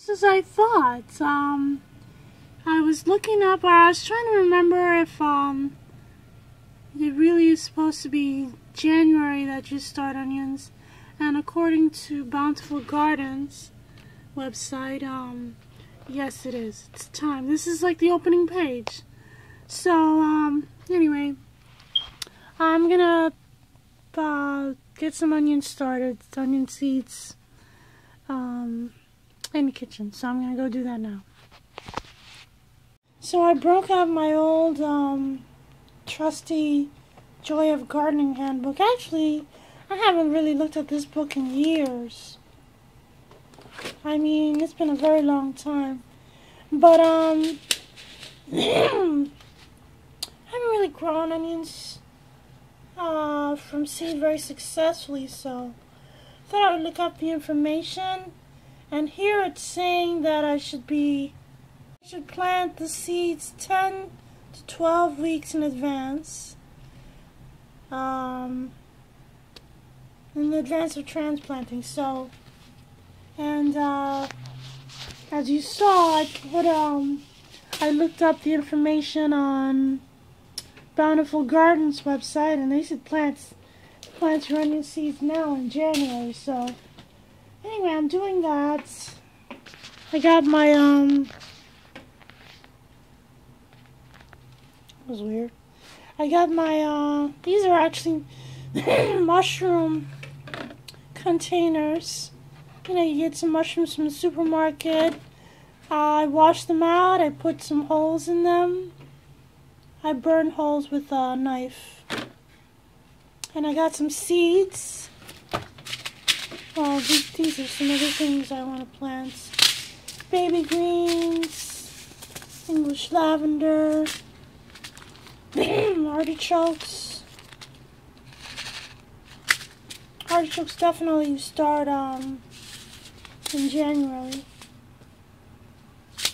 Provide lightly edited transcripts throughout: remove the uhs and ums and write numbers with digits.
just as I thought. I was looking up, or I was trying to remember if it really is supposed to be January that you start onions, and according to Bountiful Gardens website, yes it is. It's time. This is like the opening page. So, anyway, I'm gonna get some onions started, onion seeds, in the kitchen. So I'm gonna go do that now. So I broke out my old, trusty Joy of Gardening handbook. Actually, I haven't really looked at this book in years. I mean, it's been a very long time. But, I haven't really grown onions from seed very successfully, so I thought I would look up the information. And here it's saying that I should plant the seeds 10 to 12 weeks in advance. In advance of transplanting. So, and as you saw, I looked up the information on Bountiful Gardens website, and they said plant your onion seeds now in January. So anyway, I'm doing that. I got my it was weird. I got my these are actually mushroom containers. You know, you get some mushrooms from the supermarket. I washed them out. I put some holes in them. I burned holes with a knife. And I got some seeds. Well, these are some other things I want to plant. Baby greens, English lavender, artichokes. Artichokes definitely you start in January.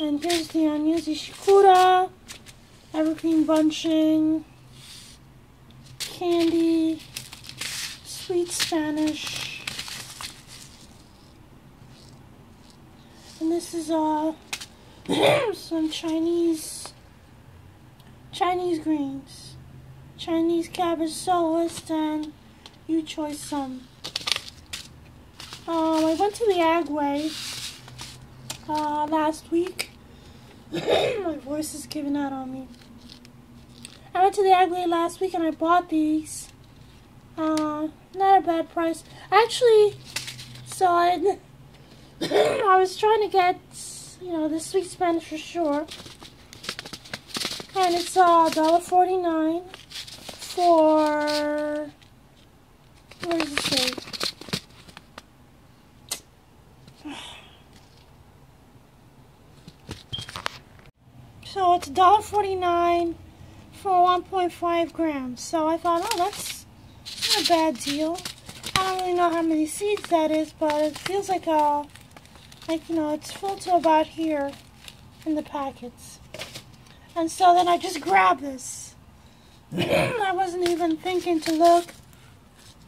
And here's the onions, ishikura, evergreen bunching, candy, sweet Spanish. And this is some Chinese greens, Chinese cabbage soloist, and you choose some. I went to the Agway last week. My voice is giving out on me. I went to the Agway last week and I bought these. Not a bad price. Actually, so I was trying to get, you know, this sweet Spanish for sure. And it's $1.49 for, where does it say? So it's $1.49 for 1.5 grams. So I thought, oh, that's not a bad deal. I don't really know how many seeds that is, but it feels like you know, it's full to about here in the packets. And so then I just grabbed this. I wasn't even thinking to look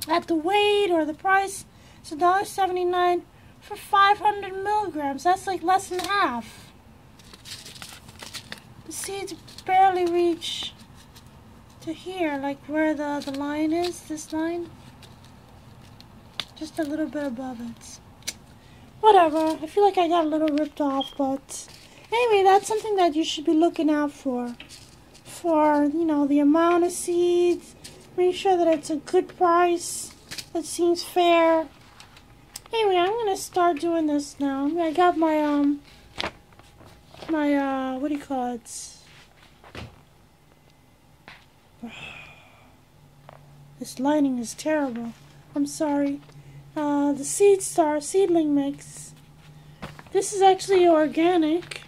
at the weight or the price. It's $1.79 for 500 milligrams. That's like less than half. The seeds barely reach to here, like where the line is, this line. Just a little bit above it. Whatever, I feel like I got a little ripped off, but anyway, that's something that you should be looking out for. For, you know, the amount of seeds, make sure that it's a good price, that seems fair. Anyway, I'm gonna start doing this now. I got my, what do you call it? This lighting is terrible. I'm sorry. The seedling mix. This is actually organic,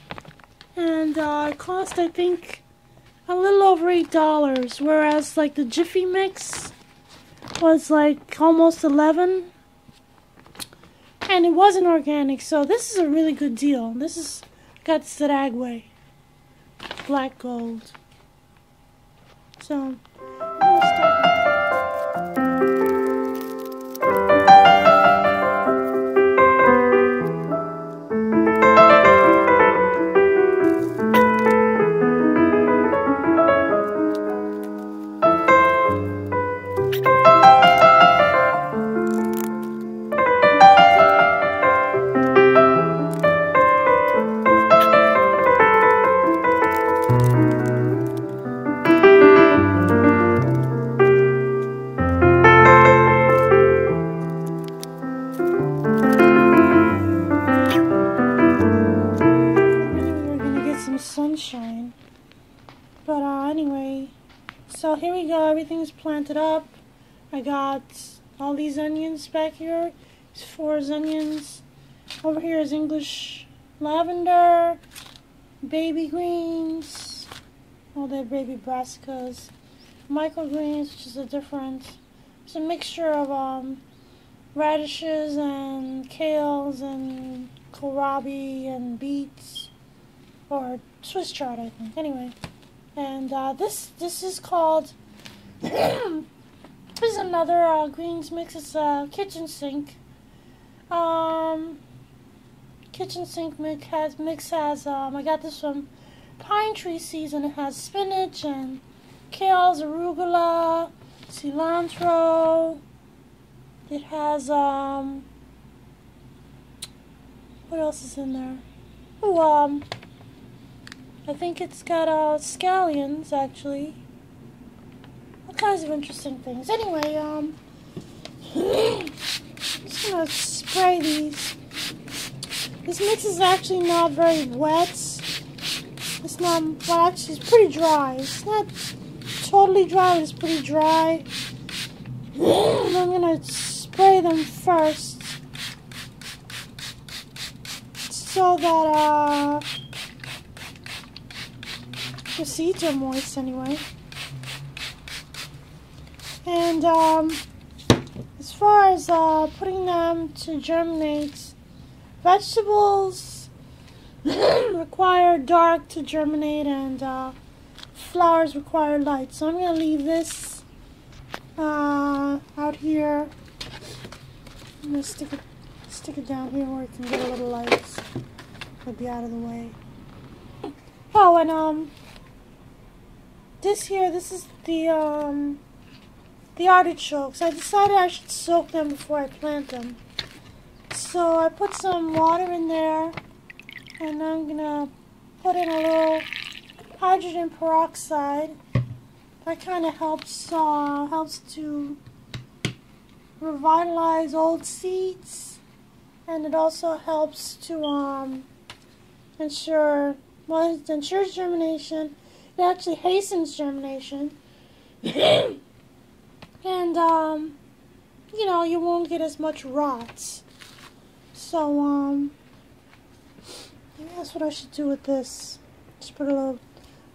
and it cost, I think, a little over $8, whereas like the Jiffy mix was like almost $11, and it wasn't organic. So this is a really good deal. This is got Agway black gold. So I'm gonna start. sunshine. But anyway, so here we go. Everything's planted up. I got all these onions back here. These 4 onions. Over here is English lavender, baby greens, all their baby brassicas, microgreens, which is a different. It's a mixture of radishes and kales and kohlrabi and beets, or Swiss chard, I think. Anyway, and this is called. This is another greens mix. It's a kitchen sink. Kitchen sink mix has I got this from Pine Tree Seeds, and it has spinach and kales, arugula, cilantro. It has what else is in there? Oh, I think it's got scallions, actually. All kinds of interesting things. Anyway, I'm just gonna spray these. This mix is actually not very wet. It's not, well, actually it's pretty dry. It's not totally dry, but it's pretty dry. And I'm gonna spray them first, so that the seeds are moist anyway. And as far as putting them to germinate, vegetables require dark to germinate, and flowers require light. So I'm going to leave this out here. I'm going to stick it down here where it can get a little light. It'll be out of the way. Oh, and this is the artichokes. I decided I should soak them before I plant them. So I put some water in there, and I'm gonna put in a little hydrogen peroxide. That kind of helps to revitalize old seeds, and it also helps to ensure, well, it ensures germination. It actually hastens germination, and you know, you won't get as much rot. So maybe that's what I should do with this. Just put a little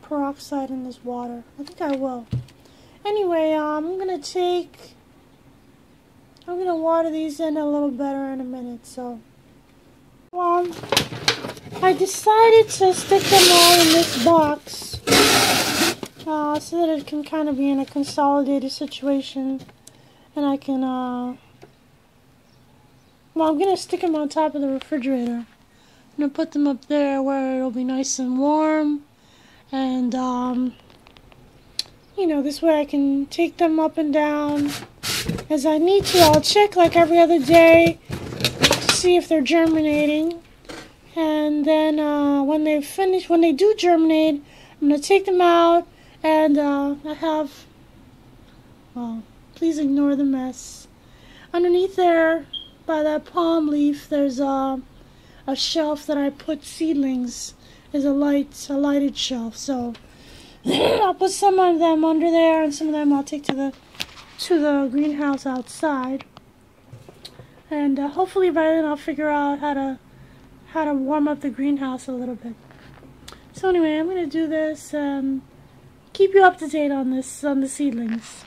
peroxide in this water. I think I will. Anyway, I'm gonna water these in a little better in a minute. So I decided to stick them all in this box so that it can kind of be in a consolidated situation, and I can well, I'm going to stick them on top of the refrigerator. I'm going to put them up there where it'll be nice and warm, and you know, this way I can take them up and down as I need to. I'll check like every other day to see if they're germinating, and then when they do germinate, I'm going to take them out, and I have, well, please ignore the mess. Underneath there, by that palm leaf, there's a shelf that I put seedlings. There's a lighted shelf, so I'll put some of them under there, and some of them I'll take to the greenhouse outside. And hopefully by then I'll figure out how to warm up the greenhouse a little bit. So anyway, I'm gonna do this and keep you up to date on the seedlings.